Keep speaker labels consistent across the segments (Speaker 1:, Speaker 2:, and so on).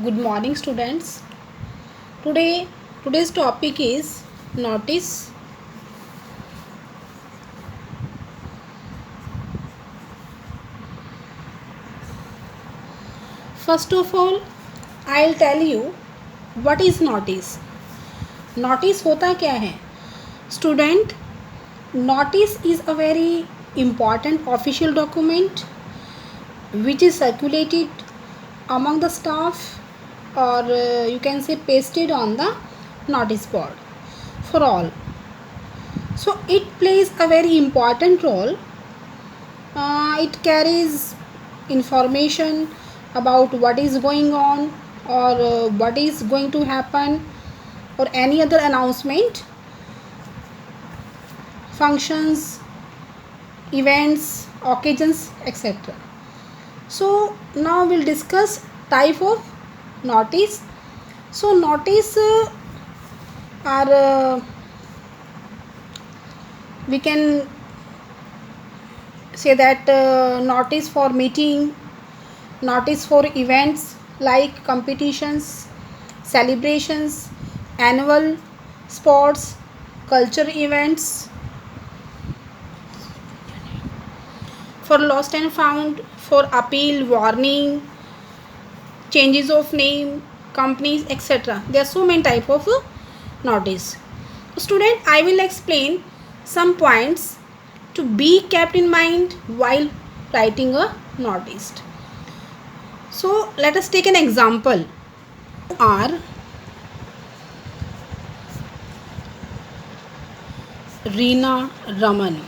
Speaker 1: Good morning, students. Today's topic is notice. First of all, I'll tell you what is notice. Notice होता क्या है? Student, notice is a very important official document which is circulated among the staff or you can say pasted on the notice board for all. So it plays a very important role. It carries information about what is going on or what is going to happen or any other announcement, functions, events, occasions, etc. So now we'll discuss type of notice. So notice are we can say that notice for meeting, notice for events like competitions, celebrations, annual sports, culture events, for lost and found, for appeal, warning, changes of name, companies, etc. There are so many type of notice. Student, I will explain some points to be kept in mind while writing a notice. So let us take an example. Are Reena Raman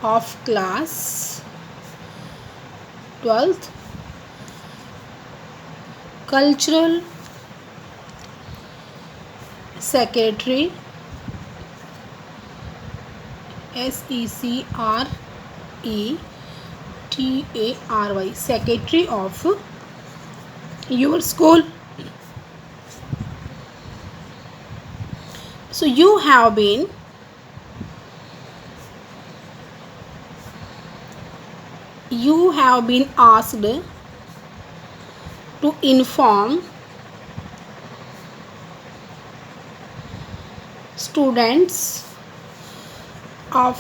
Speaker 1: of class 12th, cultural secretary, SECRETARY, secretary of your school. So you have been asked to inform students of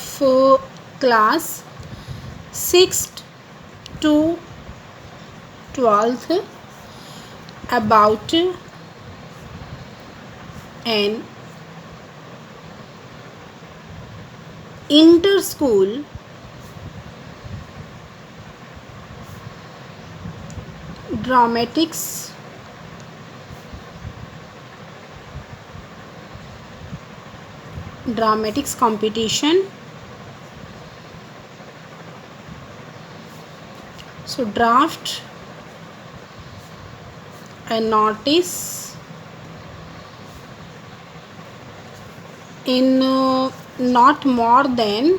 Speaker 1: class 6th to 12th about an inter-school dramatics competition. So draft a notice in not more than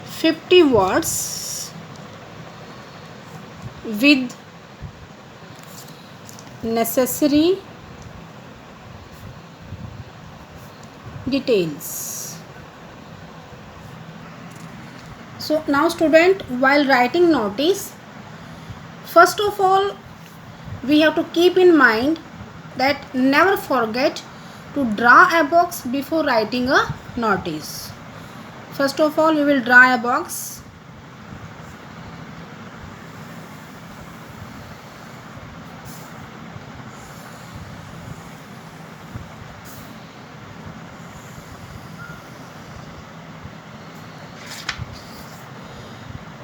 Speaker 1: 50 words with necessary details. So now student, while writing notice, first of all we have to keep in mind that never forget to draw a box before writing a notice. First of all we will draw a box.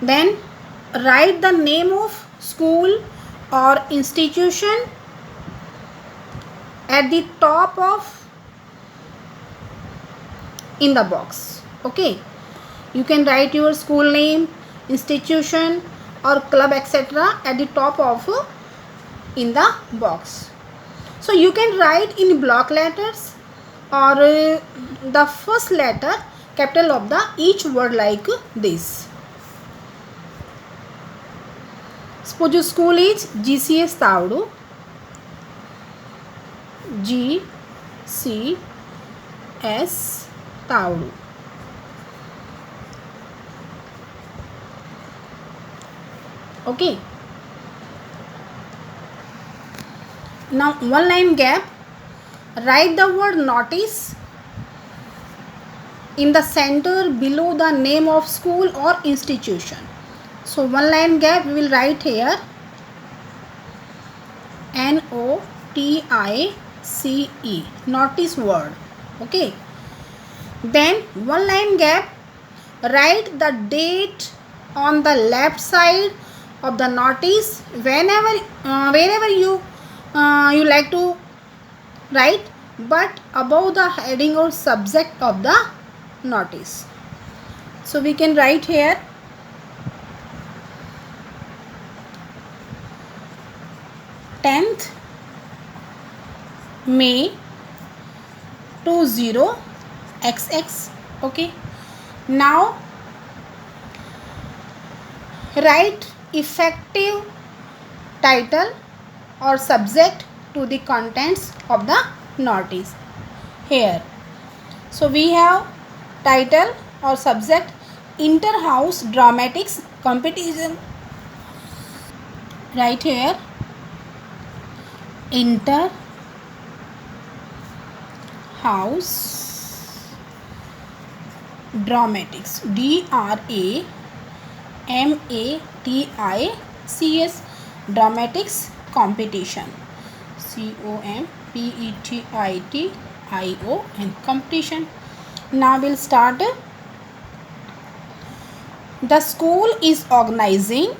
Speaker 1: Then write the name of school or institution at the top of in the box. Okay, you can write your school name, institution or club etc. at the top of in the box. So you can write in block letters or the first letter capital of the each word like this. Suppose your school is GCS Taudu, GCS Taudu. Okay. Now one line gap. Write the word notice in the center below the name of school or institution. So one line gap we will write here NOTICE, notice word. Okay. Then one line gap, write the date on the left side of the notice wherever you like to write, but above the heading or subject of the notice. So we can write here 10th May 20XX. Okay. Now write effective title or subject to the contents of the notice here. So we have title or subject, inter-house dramatics competition. Right here, inter-house dramatics, DRAMATICS, dramatics competition, COMPETITION, competition. Now we'll start. The school is organizing.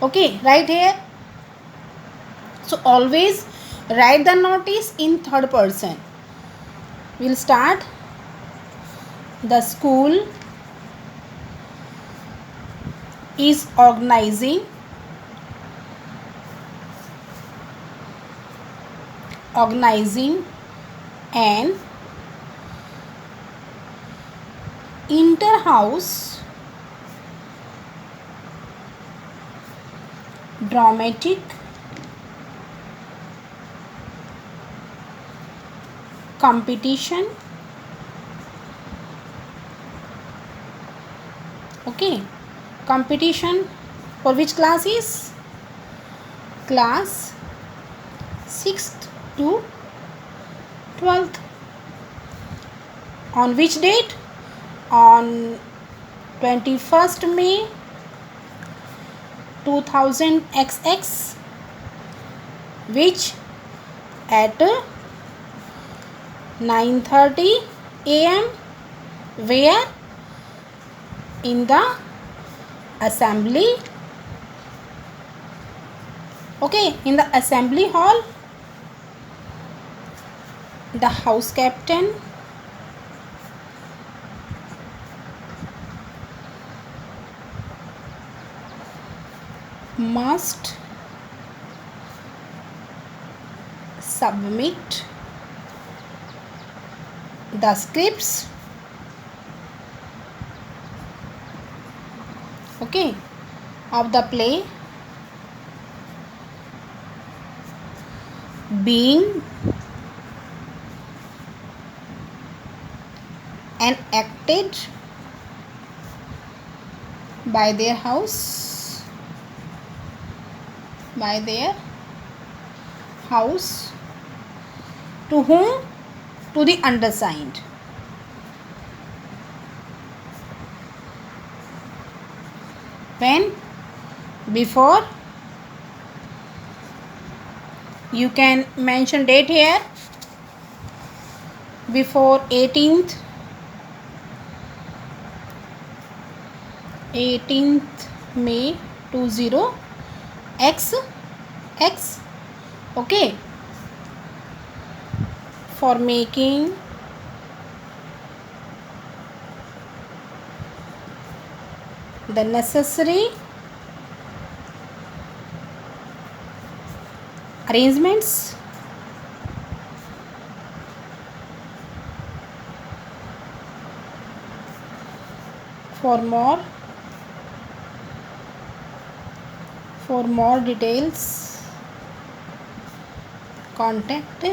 Speaker 1: Okay, right here. So always write the notice in third person. We'll start. The school is organizing an inter-house dramatic competition. Okay, competition for which class is? Class 6th to 12th. On which date? On 21st May 2000XX, which at 9:30 AM, where? In the assembly. Okay, in the assembly hall. The house captain must submit the scripts, okay, of the play being enacted by their house to whom? To the undersigned. When? Before. You can mention date here. Before 18th May 20XX. Okay. For making the necessary arrangements for more details, contact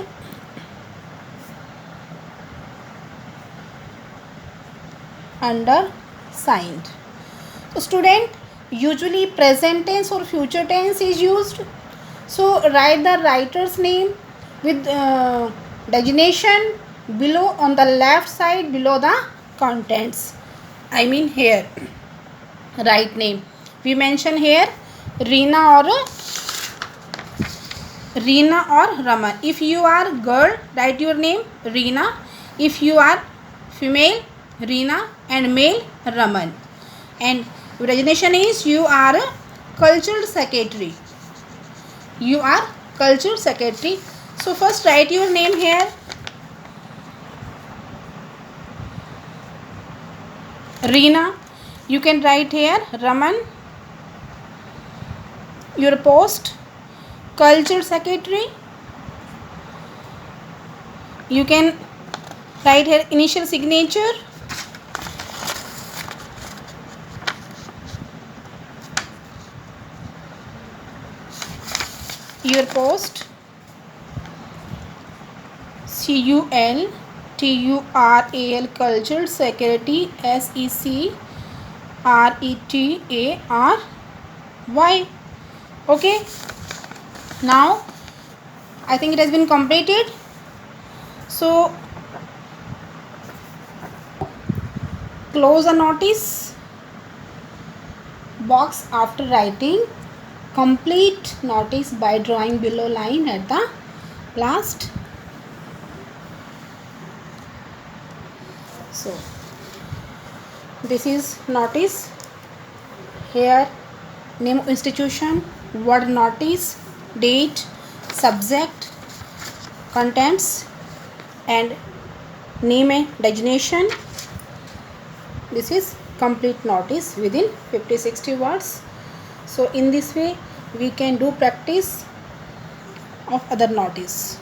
Speaker 1: undersigned. So student, usually present tense or future tense is used. So write the writer's name with designation below on the left side below the contents. I mean here write name. We mention here Reena or Raman. If you are girl, write your name Reena. If you are female, Reena, and male, Raman. And your designation is you are a cultural secretary. You are cultural secretary. So first write your name here. Reena. You can write here Raman. Your post cultural secretary. You can write here initial signature. Your post CULTURAL cultural secretary SECRETARY. Okay, now I think it has been completed. So close a notice box after writing complete notice by drawing below line at the last. So this is notice. Here name of institution, word notice, date, subject, contents, and name and designation. This is complete notice within 50-60 words. So in this way we can do practice of other notice.